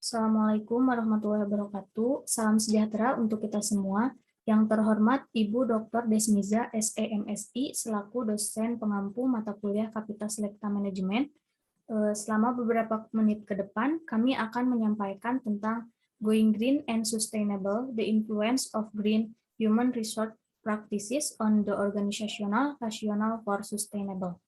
Assalamualaikum warahmatullahi wabarakatuh. Salam sejahtera untuk kita semua. Yang terhormat Ibu Dr. Desmiza, SEMSI, selaku dosen pengampu mata kuliah Kapita Selekta Manajemen. Selama beberapa menit ke depan, kami akan menyampaikan tentang Going Green and Sustainable, the Influence of Green Human Resource Practices on the Organizational Rationale for Sustainable.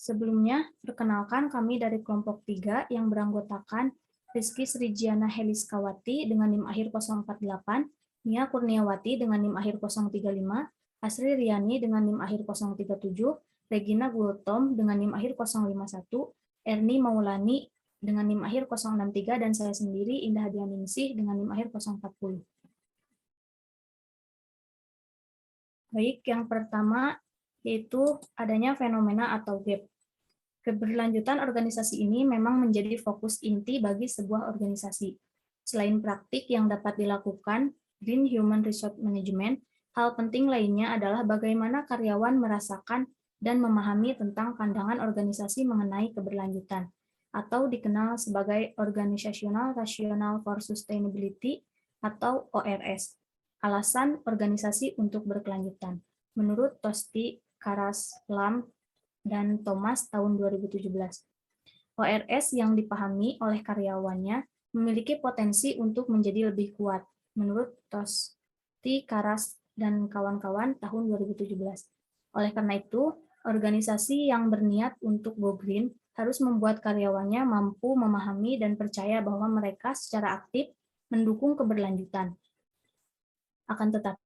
Sebelumnya, perkenalkan kami dari kelompok 3 yang beranggotakan Rizky Srijiana Heliskawati dengan NIM akhir 048, Nia Kurniawati dengan NIM akhir 035, Asri Riani dengan NIM akhir 037, Regina Gultom dengan NIM akhir 051, Erni Maulani dengan NIM akhir 063, dan saya sendiri Indah Hadianingsih dengan NIM akhir 040. Baik, yang pertama yaitu adanya fenomena atau gap. Keberlanjutan organisasi ini memang menjadi fokus inti bagi sebuah organisasi. Selain praktik yang dapat dilakukan, Green Human Resource Management, hal penting lainnya adalah bagaimana karyawan merasakan dan memahami tentang pandangan organisasi mengenai keberlanjutan, atau dikenal sebagai Organizational Rationale for Sustainability atau ORS, alasan organisasi untuk berkelanjutan. Menurut Tosti, Karas, Lam, dan Thomas tahun 2017. ORS yang dipahami oleh karyawannya memiliki potensi untuk menjadi lebih kuat, menurut Tosti, Karas, dan kawan-kawan tahun 2017. Oleh karena itu, organisasi yang berniat untuk go green harus membuat karyawannya mampu memahami dan percaya bahwa mereka secara aktif mendukung keberlanjutan. Akan tetapi,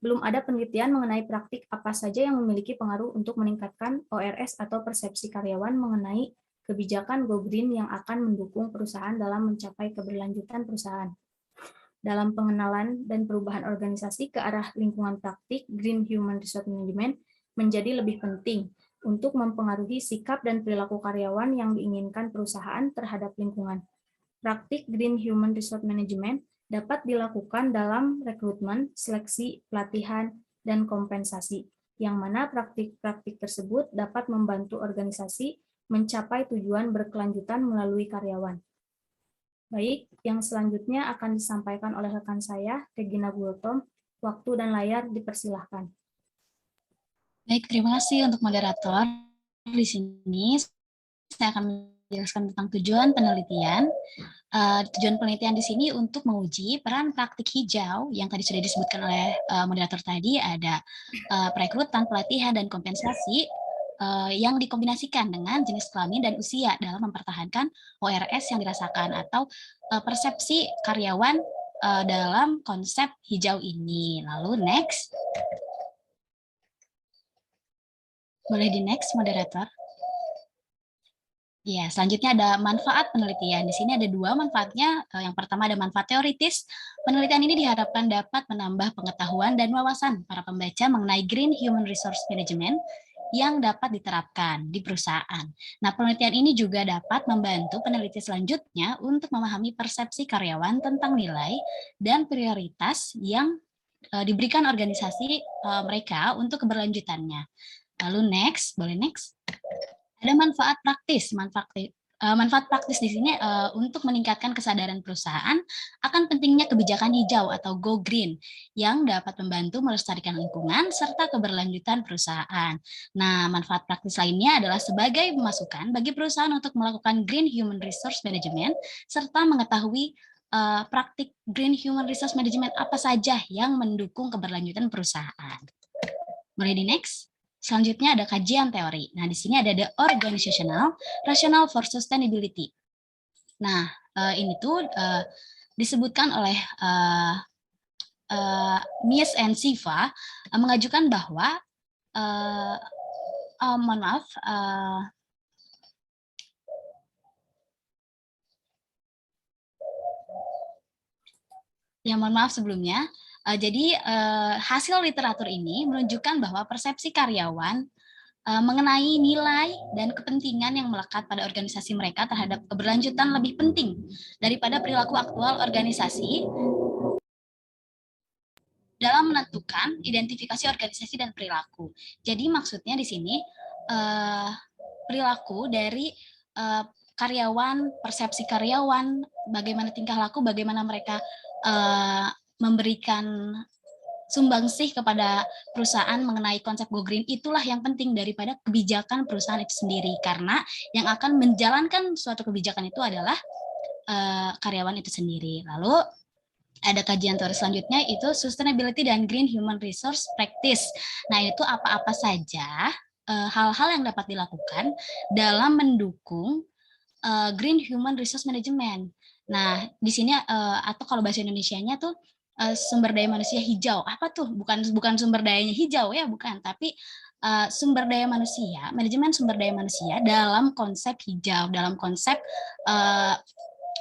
belum ada penelitian mengenai praktik apa saja yang memiliki pengaruh untuk meningkatkan ORS atau persepsi karyawan mengenai kebijakan Go Green yang akan mendukung perusahaan dalam mencapai keberlanjutan perusahaan. Dalam pengenalan dan perubahan organisasi ke arah lingkungan praktik, Green Human Resource Management menjadi lebih penting untuk mempengaruhi sikap dan perilaku karyawan yang diinginkan perusahaan terhadap lingkungan. Praktik Green Human Resource Management dapat dilakukan dalam rekrutmen, seleksi, pelatihan, dan kompensasi, yang mana praktik-praktik tersebut dapat membantu organisasi mencapai tujuan berkelanjutan melalui karyawan. Baik, yang selanjutnya akan disampaikan oleh rekan saya, Regina Gultom. Waktu dan layar dipersilahkan. Baik, terima kasih untuk moderator. Di sini saya akan menjelaskan tentang tujuan penelitian. Tujuan penelitian di sini untuk menguji peran praktik hijau yang tadi sudah disebutkan oleh moderator tadi, ada perekrutan, pelatihan, dan kompensasi yang dikombinasikan dengan jenis kelamin dan usia dalam mempertahankan ORS yang dirasakan atau persepsi karyawan dalam konsep hijau ini. Lalu next. Boleh di next, moderator? Ya, selanjutnya ada manfaat penelitian. Di sini ada dua manfaatnya. Yang pertama ada manfaat teoritis. Penelitian ini diharapkan dapat menambah pengetahuan dan wawasan para pembaca mengenai Green Human Resource Management yang dapat diterapkan di perusahaan. Nah, penelitian ini juga dapat membantu peneliti selanjutnya untuk memahami persepsi karyawan tentang nilai dan prioritas yang diberikan organisasi mereka untuk keberlanjutannya. Lalu next, boleh next? Ada manfaat praktis. Manfaat praktis di sini untuk meningkatkan kesadaran perusahaan akan pentingnya kebijakan hijau atau Go Green yang dapat membantu melestarikan lingkungan serta keberlanjutan perusahaan. Nah, manfaat praktis lainnya adalah sebagai masukan bagi perusahaan untuk melakukan Green Human Resource Management serta mengetahui praktik Green Human Resource Management apa saja yang mendukung keberlanjutan perusahaan. Boleh di next? Selanjutnya ada kajian teori. Nah, di sini ada the Organizational Rationale for Sustainability. Nah, ini tuh disebutkan oleh Mies and Siva mengajukan bahwa, mohon maaf, ya mohon maaf sebelumnya. Jadi hasil literatur ini menunjukkan bahwa persepsi karyawan mengenai nilai dan kepentingan yang melekat pada organisasi mereka terhadap keberlanjutan lebih penting daripada perilaku aktual organisasi dalam menentukan identifikasi organisasi dan perilaku. Jadi maksudnya di sini perilaku dari karyawan, persepsi karyawan, bagaimana tingkah laku, bagaimana mereka memberikan sumbangsih kepada perusahaan mengenai konsep Go Green, itulah yang penting daripada kebijakan perusahaan itu sendiri, karena yang akan menjalankan suatu kebijakan itu adalah karyawan itu sendiri. Lalu ada kajian teori selanjutnya itu Sustainability dan Green Human Resource Practice. Nah, itu apa-apa saja hal-hal yang dapat dilakukan dalam mendukung Green Human Resource Management. Nah, di sini atau kalau bahasa Indonesianya tuh sumber daya manusia hijau. Apa tuh? Bukan sumber dayanya hijau ya, bukan, tapi sumber daya manusia, manajemen sumber daya manusia dalam konsep hijau, dalam konsep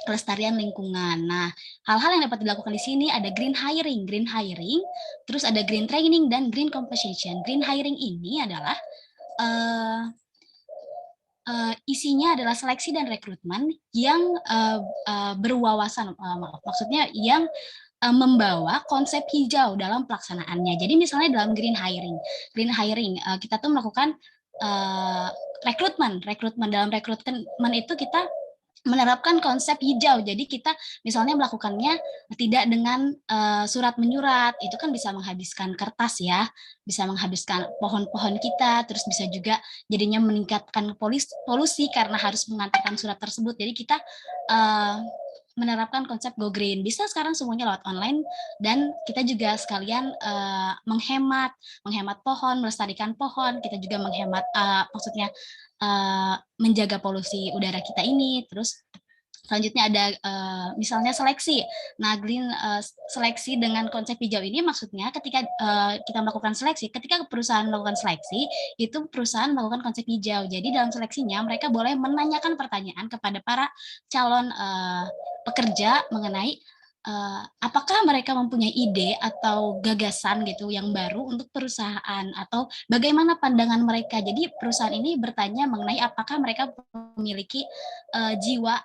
kelestarian lingkungan. Nah, hal-hal yang dapat dilakukan di sini ada green hiring, terus ada green training dan green compensation. Green hiring ini adalah isinya adalah seleksi dan rekrutmen yang berwawasan, maksudnya yang membawa konsep hijau dalam pelaksanaannya. Jadi misalnya dalam green hiring kita tuh melakukan rekrutmen dalam rekrutmen itu kita menerapkan konsep hijau. Jadi kita misalnya melakukannya tidak dengan surat menyurat, itu kan bisa menghabiskan kertas ya, bisa menghabiskan pohon-pohon kita, terus bisa juga jadinya meningkatkan polusi karena harus mengantarkan surat tersebut. Jadi kita menerapkan konsep Go Green. Bisa sekarang semuanya lewat online, dan kita juga sekalian menghemat pohon, melestarikan pohon, kita juga menghemat maksudnya menjaga polusi udara kita ini. Terus selanjutnya ada misalnya seleksi. Nah, green seleksi dengan konsep hijau ini maksudnya ketika kita melakukan seleksi, ketika perusahaan melakukan seleksi, itu perusahaan melakukan konsep hijau. Jadi dalam seleksinya mereka boleh menanyakan pertanyaan kepada para calon pekerja mengenai apakah mereka mempunyai ide atau gagasan gitu yang baru untuk perusahaan, atau bagaimana pandangan mereka. Jadi perusahaan ini bertanya mengenai apakah mereka memiliki jiwa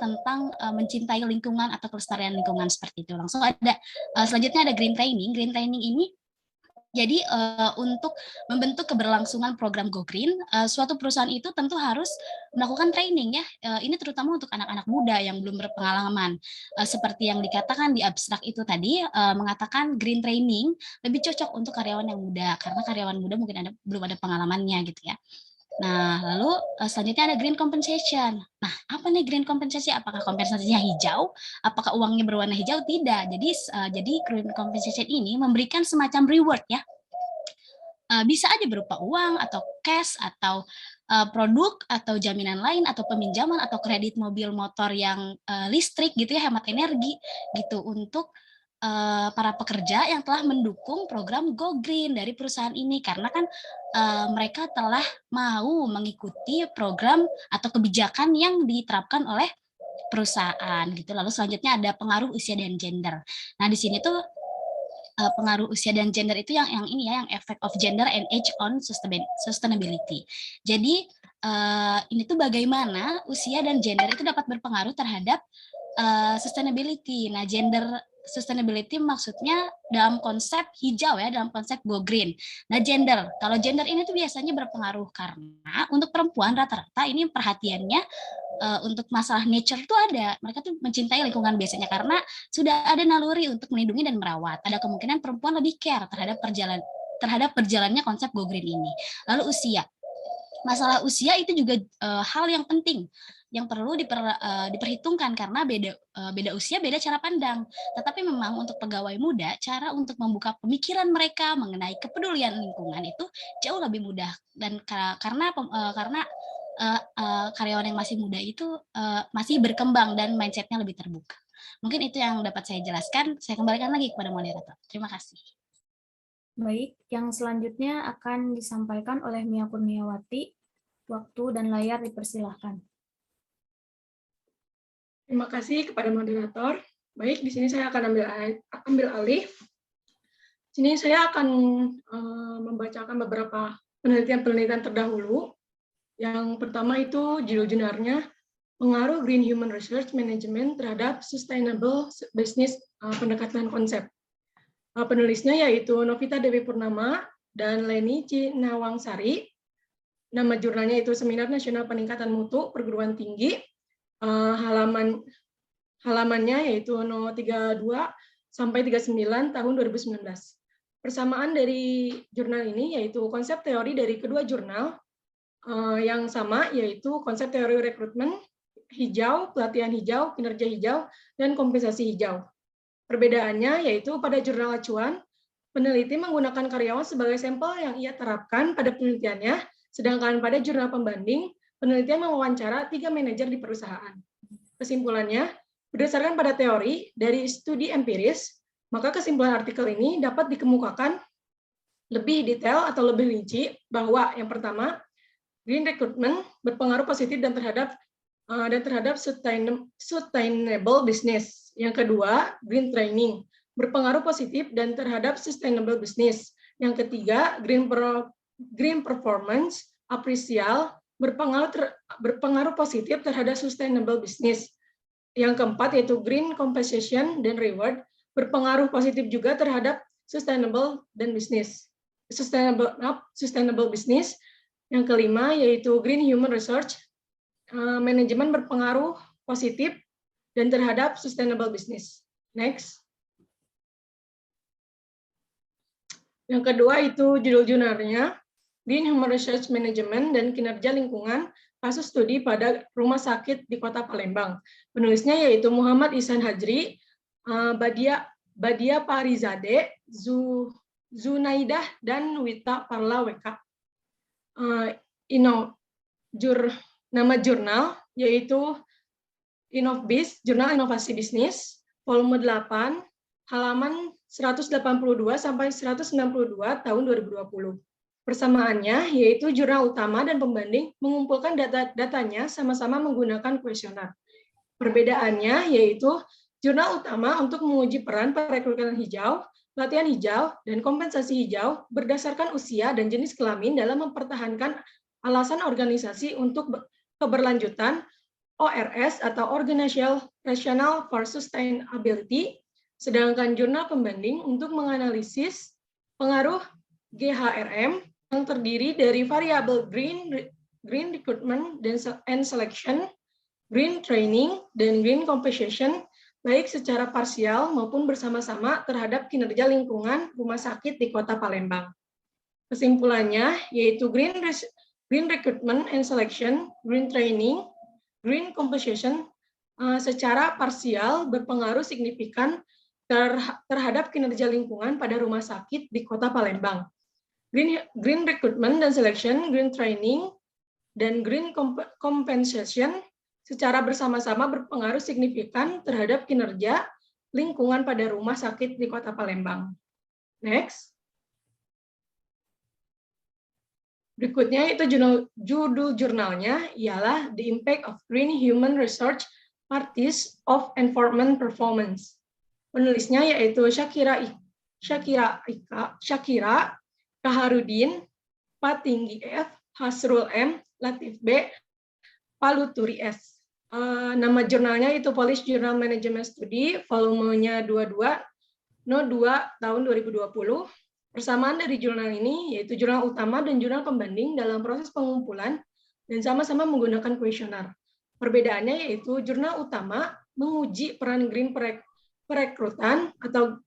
tentang mencintai lingkungan atau kelestarian lingkungan, seperti itu. Langsung ada selanjutnya ada green training. Green training ini jadi untuk membentuk keberlangsungan program Go Green, suatu perusahaan itu tentu harus melakukan training ya. Ini terutama untuk anak-anak muda yang belum berpengalaman. Seperti yang dikatakan di abstrak itu tadi, mengatakan green training lebih cocok untuk karyawan yang muda, karena karyawan muda mungkin belum ada pengalamannya gitu ya. Nah, lalu selanjutnya ada green compensation. Nah, apa nih green compensation? Apakah kompensasinya hijau? Apakah uangnya berwarna hijau? Tidak. Jadi green compensation ini memberikan semacam reward ya. Bisa aja berupa uang atau cash atau produk atau jaminan lain atau peminjaman atau kredit mobil motor yang listrik gitu ya, hemat energi gitu, untuk para pekerja yang telah mendukung program Go Green dari perusahaan ini, karena kan mereka telah mau mengikuti program atau kebijakan yang diterapkan oleh perusahaan gitu. Lalu selanjutnya ada pengaruh usia dan gender. Nah, di sini tuh pengaruh usia dan gender itu yang ini ya, yang effect of gender and age on sustainability. Jadi ini tuh bagaimana usia dan gender itu dapat berpengaruh terhadap sustainability. Nah, gender sustainability maksudnya dalam konsep hijau ya, dalam konsep Go Green. Nah, kalau gender ini tuh biasanya berpengaruh karena untuk perempuan rata-rata ini perhatiannya untuk masalah nature tuh ada. Mereka tuh mencintai lingkungan biasanya karena sudah ada naluri untuk melindungi dan merawat. Ada kemungkinan perempuan lebih care terhadap berjalannya konsep Go Green ini. Lalu usia. Masalah usia itu juga hal yang penting yang perlu diperhitungkan, karena beda usia, beda cara pandang. Tetapi memang untuk pegawai muda, cara untuk membuka pemikiran mereka mengenai kepedulian lingkungan itu jauh lebih mudah, dan karena karyawan yang masih muda itu masih berkembang dan mindset-nya lebih terbuka. Mungkin itu yang dapat saya jelaskan. Saya kembalikan lagi kepada moderator. Terima kasih. Baik, yang selanjutnya akan disampaikan oleh Mia Kurniawati. Waktu dan layar dipersilahkan. Terima kasih kepada moderator. Baik, di sini saya akan ambil alih. Di sini saya akan membacakan beberapa penelitian terdahulu. Yang pertama itu judul-jurnalnya Pengaruh Green Human Resource Management terhadap Sustainable Business Pendekatan Konsep. Penulisnya yaitu Novita Dewi Purnama dan Leni Cinawangsari. Nama jurnalnya itu Seminar Nasional Peningkatan Mutu Perguruan Tinggi. Halamannya yaitu 032 sampai 39 tahun 2019. Persamaan dari jurnal ini yaitu konsep teori dari kedua jurnal yang sama, yaitu konsep teori rekrutmen hijau, pelatihan hijau, kinerja hijau, dan kompensasi hijau. Perbedaannya yaitu pada jurnal acuan, peneliti menggunakan karyawan sebagai sampel yang ia terapkan pada penelitiannya, sedangkan pada jurnal pembanding, penelitian mewawancara 3 manajer di perusahaan. Kesimpulannya, berdasarkan pada teori dari studi empiris, maka kesimpulan artikel ini dapat dikemukakan lebih detail atau lebih rinci bahwa yang pertama, green recruitment berpengaruh positif dan terhadap sustainable business. Yang kedua, green training berpengaruh positif dan terhadap sustainable business. Yang ketiga, green performance apresial berpengaruh positif terhadap sustainable business. Yang keempat yaitu green compensation dan reward berpengaruh positif juga terhadap sustainable business. Yang kelima yaitu green human resource manajemen berpengaruh positif dan terhadap sustainable business. Next. Yang kedua itu judul jurnalnya Green Human Resource Management dan Kinerja Lingkungan Kasus Studi pada Rumah Sakit di Kota Palembang. Penulisnya yaitu Muhammad Ihsan Hajri, Badia Parizade, Zunaidah, dan Wita Parla WK. Nama jurnal yaitu InnovBiz, Jurnal Inovasi Bisnis, volume 8, halaman 182 sampai 192 tahun 2020. Persamaannya yaitu jurnal utama dan pembanding mengumpulkan datanya sama-sama menggunakan kuesioner. Perbedaannya yaitu jurnal utama untuk menguji peran perekrutan hijau, pelatihan hijau, dan kompensasi hijau berdasarkan usia dan jenis kelamin dalam mempertahankan alasan organisasi untuk keberlanjutan ORS atau Organizational Rationale for Sustainability, sedangkan jurnal pembanding untuk menganalisis pengaruh GHRM yang terdiri dari variabel green recruitment and selection, green training, dan green compensation, baik secara parsial maupun bersama-sama terhadap kinerja lingkungan rumah sakit di Kota Palembang. Kesimpulannya yaitu green recruitment and selection, green training, green compensation secara parsial berpengaruh signifikan terhadap kinerja lingkungan pada rumah sakit di Kota Palembang. Green recruitment dan selection, green training, dan green compensation secara bersama-sama berpengaruh signifikan terhadap kinerja lingkungan pada rumah sakit di Kota Palembang. Next. Berikutnya itu judul jurnalnya ialah The Impact of Green Human Resource Parties of Environment Performance. Penulisnya yaitu Syakira Kaharudin, Patinggi F, Hasrul M, Latif B, Paluturi S. Nama jurnalnya itu Polish Journal Management Study, volumenya 22, No 2 tahun 2020. Persamaan dari jurnal ini yaitu jurnal utama dan jurnal pembanding dalam proses pengumpulan dan sama-sama menggunakan kuesioner. Perbedaannya yaitu jurnal utama menguji peran green perekrutan atau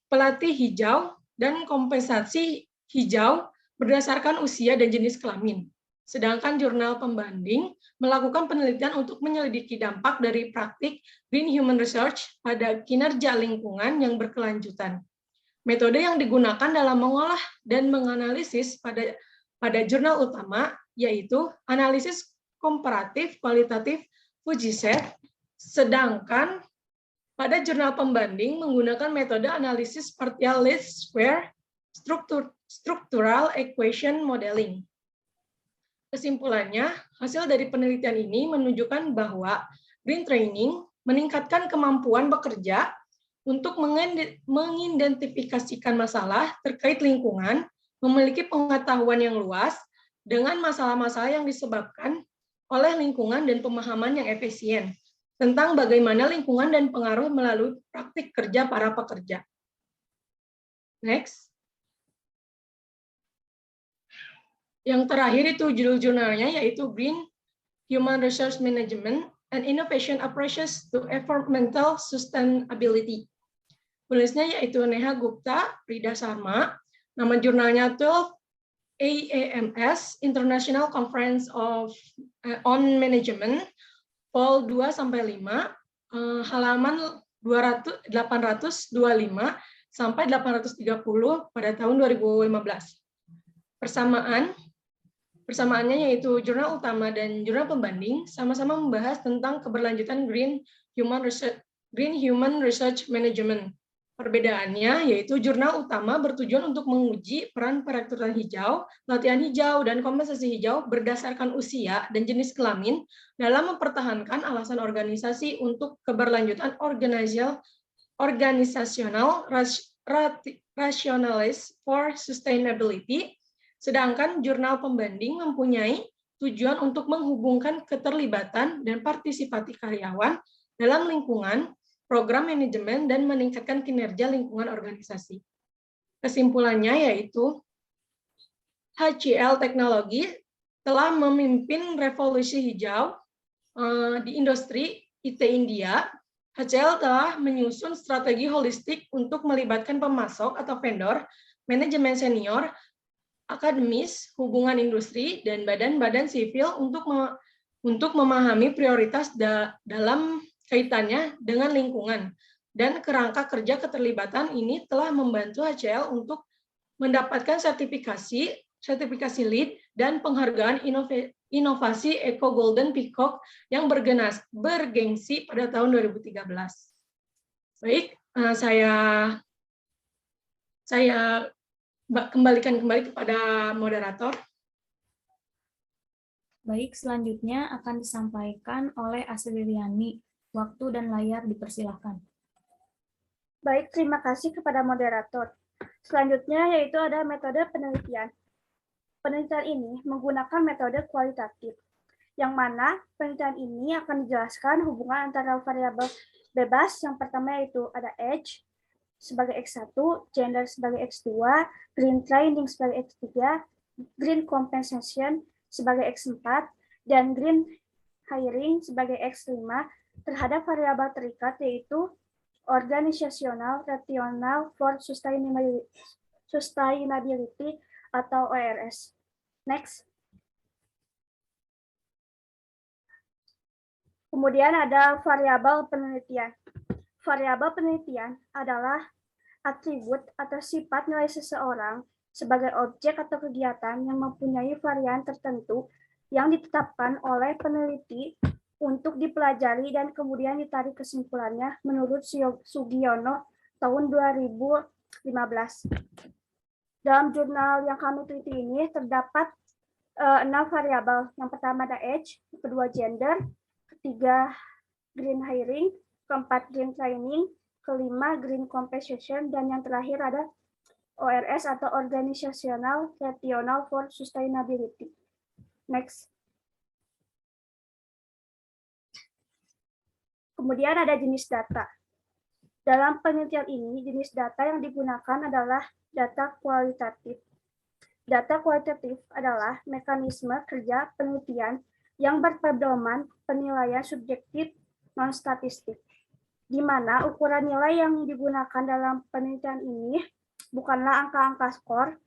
pelatih hijau dan kompensasi hijau berdasarkan usia dan jenis kelamin. Sedangkan jurnal pembanding melakukan penelitian untuk menyelidiki dampak dari praktik green human research pada kinerja lingkungan yang berkelanjutan. Metode yang digunakan dalam mengolah dan menganalisis pada jurnal utama yaitu analisis komparatif kualitatif Fujifilm, sedangkan pada jurnal pembanding menggunakan metode analisis partial least square structural equation modeling. Kesimpulannya, hasil dari penelitian ini menunjukkan bahwa green training meningkatkan kemampuan bekerja untuk mengidentifikasikan masalah terkait lingkungan, memiliki pengetahuan yang luas dengan masalah-masalah yang disebabkan oleh lingkungan dan pemahaman yang efisien tentang bagaimana lingkungan dan pengaruh melalui praktik kerja para pekerja. Next. Yang terakhir itu judul jurnalnya yaitu Green Human Resource Management and Innovation Approaches to Environmental Sustainability. Penulisnya yaitu Neha Gupta, Rida Sharma. Nama jurnalnya itu AAMS, International Conference on Management, Vol 2-5, halaman 825 sampai 830 pada tahun 2015. Persamaannya yaitu jurnal utama dan jurnal pembanding sama-sama membahas tentang keberlanjutan Green Human Research Management. Perbedaannya yaitu jurnal utama bertujuan untuk menguji peran perekrutan hijau, latihan hijau, dan kompensasi hijau berdasarkan usia dan jenis kelamin dalam mempertahankan alasan organisasi untuk keberlanjutan organisasional rationalis for sustainability. Sedangkan jurnal pembanding mempunyai tujuan untuk menghubungkan keterlibatan dan partisipasi karyawan dalam lingkungan, program manajemen, dan meningkatkan kinerja lingkungan organisasi. Kesimpulannya yaitu HCL Teknologi telah memimpin revolusi hijau di industri IT India. HCL telah menyusun strategi holistik untuk melibatkan pemasok atau vendor, manajemen senior, akademis, hubungan industri, dan badan-badan sivil untuk memahami prioritas dalam kaitannya dengan lingkungan. Dan kerangka kerja keterlibatan ini telah membantu HCL untuk mendapatkan sertifikasi LEED dan penghargaan inovasi Eco Golden Peacock yang bergengsi pada tahun 2013. Baik, saya kembalikan kepada moderator. Baik, selanjutnya akan disampaikan oleh Asririani. Waktu dan layar dipersilahkan. Baik, terima kasih kepada moderator. Selanjutnya yaitu ada metode penelitian. Penelitian ini menggunakan metode kualitatif, yang mana penelitian ini akan dijelaskan hubungan antara variabel bebas. Yang pertama yaitu ada age sebagai X1, gender sebagai X2, green training sebagai X3, green compensation sebagai X4, dan green hiring sebagai X5 terhadap variabel terikat yaitu Organizational Rationale for Sustainability atau ORS. Next. Kemudian ada variabel penelitian. Variabel penelitian adalah atribut atau sifat nilai seseorang sebagai objek atau kegiatan yang mempunyai varian tertentu yang ditetapkan oleh peneliti untuk dipelajari dan kemudian ditarik kesimpulannya menurut Sugiono tahun 2015. Dalam jurnal yang kami teliti ini terdapat 6 variabel. Yang pertama ada age, kedua gender, ketiga green hiring, keempat green training, kelima green compensation, dan yang terakhir ada ORS atau Organizational Rationale for Sustainability. Next. Kemudian ada jenis data. Dalam penelitian ini, jenis data yang digunakan adalah data kualitatif. Data kualitatif adalah mekanisme kerja penelitian yang berpedoman penilaian subjektif non-statistik, di mana ukuran nilai yang digunakan dalam penelitian ini bukanlah angka-angka skor,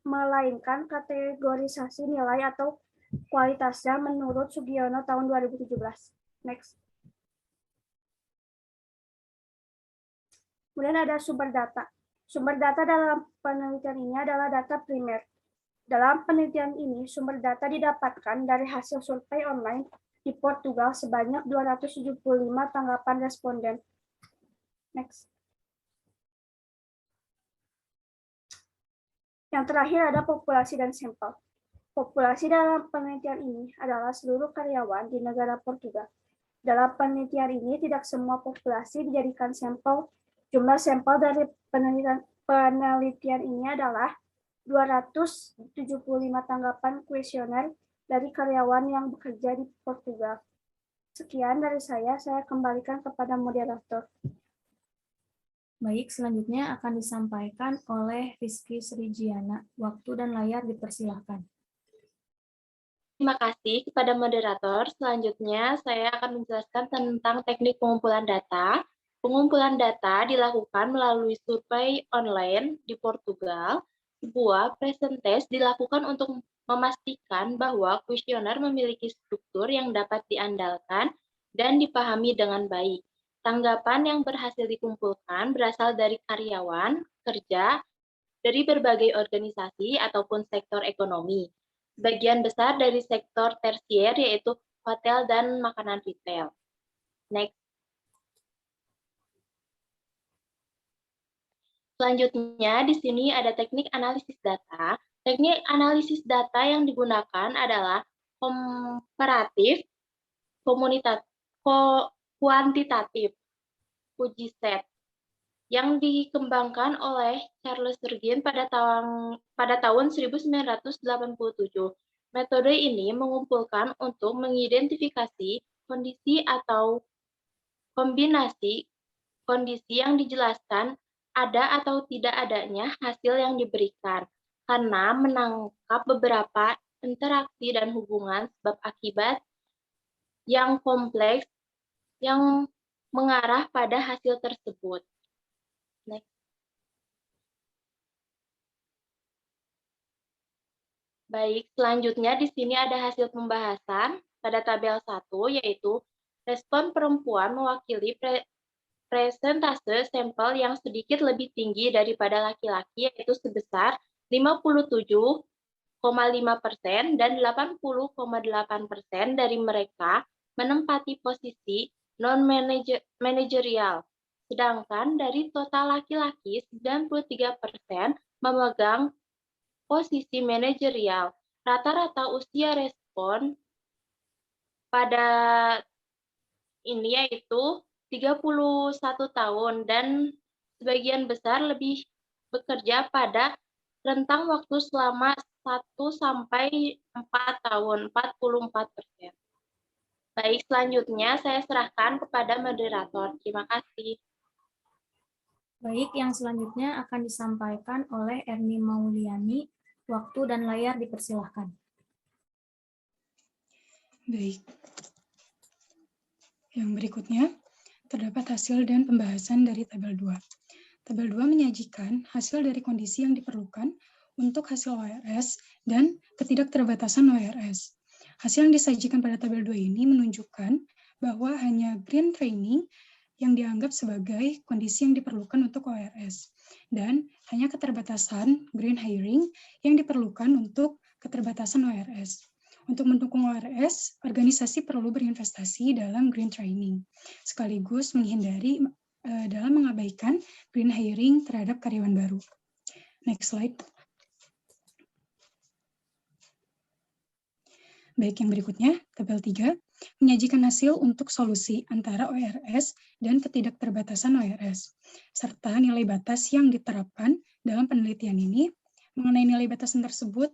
melainkan kategorisasi nilai atau kualitasnya menurut Sugiono tahun 2017. Next. Kemudian ada sumber data. Sumber data dalam penelitian ini adalah data primer. Dalam penelitian ini, sumber data didapatkan dari hasil survei online di Portugal sebanyak 275 tanggapan responden. Next. Yang terakhir ada populasi dan sampel. Populasi dalam penelitian ini adalah seluruh karyawan di negara Portugal. Dalam penelitian ini, tidak semua populasi dijadikan sampel. Jumlah sampel dari penelitian ini adalah 275 tanggapan kuesioner dari karyawan yang bekerja di Portugal. Sekian dari saya kembalikan kepada moderator. Baik, selanjutnya akan disampaikan oleh Rizky Srijiana. Waktu dan layar dipersilahkan. Terima kasih kepada moderator. Selanjutnya, saya akan menjelaskan tentang teknik pengumpulan data. Pengumpulan data dilakukan melalui survei online di Portugal. Sebuah presentase dilakukan untuk memastikan bahwa kuesioner memiliki struktur yang dapat diandalkan dan dipahami dengan baik. Tanggapan yang berhasil dikumpulkan berasal dari karyawan, kerja, dari berbagai organisasi ataupun sektor ekonomi. Sebagian besar dari sektor tersier yaitu hotel dan makanan retail. Next. Selanjutnya, di sini ada teknik analisis data. Teknik analisis data yang digunakan adalah komparatif, kuantitatif, uji set, yang dikembangkan oleh Charles Surgin pada tahun 1987. Metode ini mengumpulkan untuk mengidentifikasi kondisi atau kombinasi kondisi yang dijelaskan ada atau tidak adanya hasil yang diberikan, karena menangkap beberapa interaksi dan hubungan sebab akibat yang kompleks yang mengarah pada hasil tersebut. Next. Baik, selanjutnya di sini ada hasil pembahasan pada tabel 1, yaitu respon perempuan mewakili presentase sampel yang sedikit lebih tinggi daripada laki-laki, yaitu sebesar 57,5% dan 80,8% dari mereka menempati posisi non-manajerial. Sedangkan dari total laki-laki, 93% memegang posisi manajerial. Rata-rata usia respon pada ini yaitu 31 tahun dan sebagian besar lebih bekerja pada rentang waktu selama 1 sampai 4 tahun, 44%. Baik, selanjutnya saya serahkan kepada moderator. Terima kasih. Baik, yang selanjutnya akan disampaikan oleh Erni Mauliani. Waktu dan layar dipersilahkan. Baik. Yang berikutnya, terdapat hasil dan pembahasan dari tabel 2. Tabel 2 menyajikan hasil dari kondisi yang diperlukan untuk hasil ORS dan ketidakterbatasan ORS. Hasil yang disajikan pada tabel 2 ini menunjukkan bahwa hanya green training yang dianggap sebagai kondisi yang diperlukan untuk ORS, dan hanya keterbatasan green hiring yang diperlukan untuk keterbatasan ORS. Untuk mendukung ORS, organisasi perlu berinvestasi dalam green training, sekaligus menghindari dalam mengabaikan green hiring terhadap karyawan baru. Next slide. Baik, yang berikutnya, tabel 3, menyajikan hasil untuk solusi antara ORS dan ketidakterbatasan ORS, serta nilai batas yang diterapkan dalam penelitian ini. Mengenai nilai batasan tersebut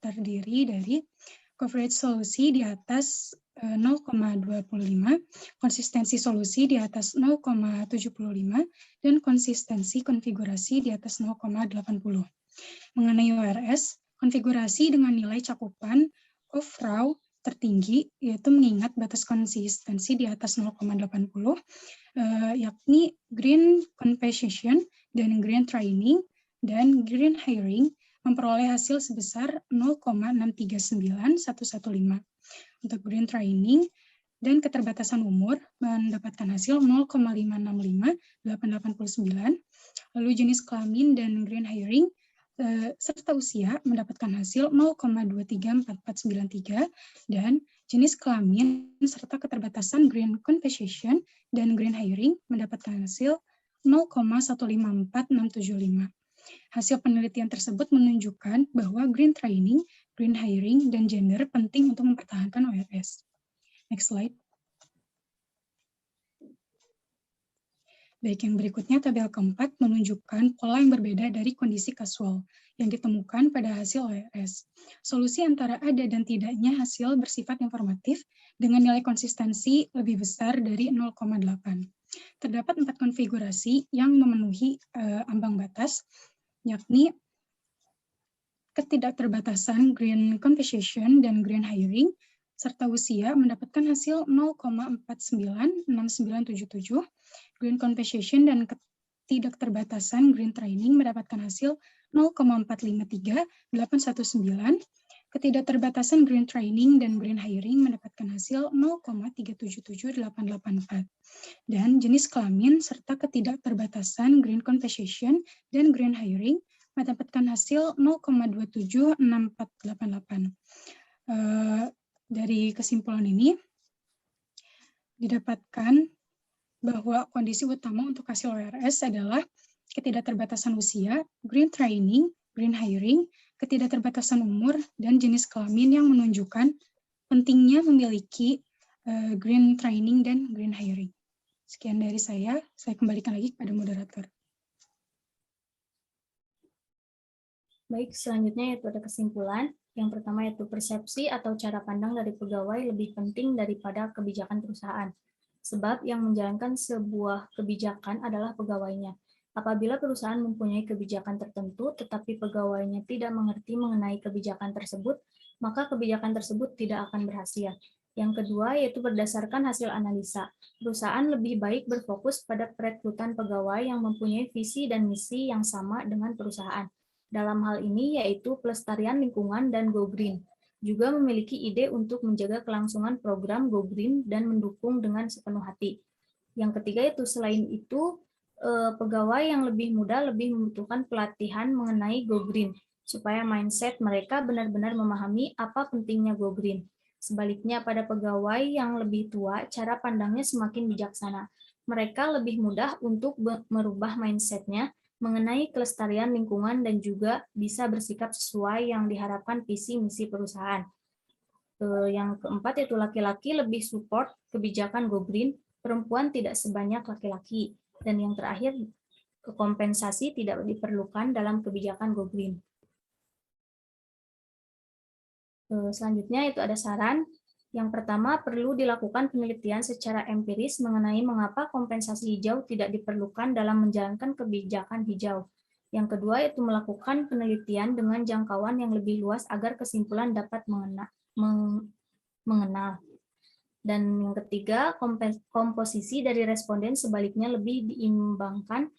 terdiri dari coverage solusi di atas 0,25, konsistensi solusi di atas 0,75, dan konsistensi konfigurasi di atas 0,80. Mengenai ORS, konfigurasi dengan nilai cakupan overall tertinggi, yaitu mengingat batas konsistensi di atas 0,80, yakni green compensation dan green training dan green hiring memperoleh hasil sebesar 0,639115. Untuk green training dan keterbatasan umur mendapatkan hasil 0,565,889, lalu jenis kelamin dan green hiring serta usia mendapatkan hasil 0,234493, dan jenis kelamin serta keterbatasan green compensation dan green hiring mendapatkan hasil 0,154675. Hasil penelitian tersebut menunjukkan bahwa green training, green hiring, dan gender penting untuk mempertahankan ORS. Next slide. Baik, yang berikutnya tabel keempat menunjukkan pola yang berbeda dari kondisi kasual yang ditemukan pada hasil ORS. Solusi antara ada dan tidaknya hasil bersifat informatif dengan nilai konsistensi lebih besar dari 0,8. Terdapat 4 konfigurasi yang memenuhi ambang batas, yakni ketidakterbatasan green conversation dan green hiring, serta usia mendapatkan hasil 0,496977, green conversation dan ketidakterbatasan green training mendapatkan hasil 0,453819, ketidakterbatasan green training dan green hiring mendapatkan hasil 0,377884. Dan jenis kelamin serta ketidakterbatasan green conversation dan green hiring mendapatkan hasil 0,276488. Dari kesimpulan ini didapatkan bahwa kondisi utama untuk hasil ORS adalah ketidakterbatasan usia, green training, green hiring, ketidakterbatasan umur, dan jenis kelamin yang menunjukkan pentingnya memiliki green training dan green hiring. Sekian dari saya kembalikan lagi kepada moderator. Baik, selanjutnya yaitu ada kesimpulan. Yang pertama yaitu persepsi atau cara pandang dari pegawai lebih penting daripada kebijakan perusahaan. Sebab yang menjalankan sebuah kebijakan adalah pegawainya. Apabila perusahaan mempunyai kebijakan tertentu, tetapi pegawainya tidak mengerti mengenai kebijakan tersebut, maka kebijakan tersebut tidak akan berhasil. Yang kedua yaitu berdasarkan hasil analisa. Perusahaan lebih baik berfokus pada perekrutan pegawai yang mempunyai visi dan misi yang sama dengan perusahaan. Dalam hal ini yaitu pelestarian lingkungan dan Go Green. Juga memiliki ide untuk menjaga kelangsungan program Go Green dan mendukung dengan sepenuh hati. Yang ketiga itu selain itu, pegawai yang lebih muda lebih membutuhkan pelatihan mengenai Go Green, supaya mindset mereka benar-benar memahami apa pentingnya Go Green. Sebaliknya pada pegawai yang lebih tua, cara pandangnya semakin bijaksana. Mereka lebih mudah untuk merubah mindset-nya mengenai kelestarian lingkungan dan juga bisa bersikap sesuai yang diharapkan visi misi perusahaan. Yang keempat yaitu laki-laki lebih support kebijakan Go Green, perempuan tidak sebanyak laki-laki. Dan yang terakhir, kompensasi tidak diperlukan dalam kebijakan Go Green. Selanjutnya itu ada saran. Yang pertama, perlu dilakukan penelitian secara empiris mengenai mengapa kompensasi hijau tidak diperlukan dalam menjalankan kebijakan hijau. Yang kedua, yaitu melakukan penelitian dengan jangkauan yang lebih luas agar kesimpulan dapat mengenal. Dan yang ketiga, komposisi dari responden sebaliknya lebih diimbangkan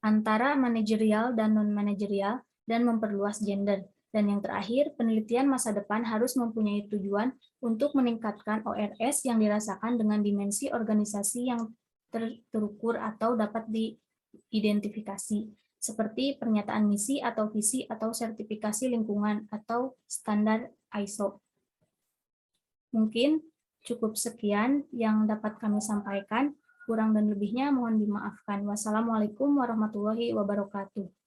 antara manajerial dan non-manajerial dan memperluas gender. Dan yang terakhir, penelitian masa depan harus mempunyai tujuan untuk meningkatkan ORS yang dirasakan dengan dimensi organisasi yang terukur atau dapat diidentifikasi, seperti pernyataan misi atau visi atau sertifikasi lingkungan atau standar ISO. Mungkin cukup sekian yang dapat kami sampaikan. Kurang dan lebihnya mohon dimaafkan. Wassalamualaikum warahmatullahi wabarakatuh.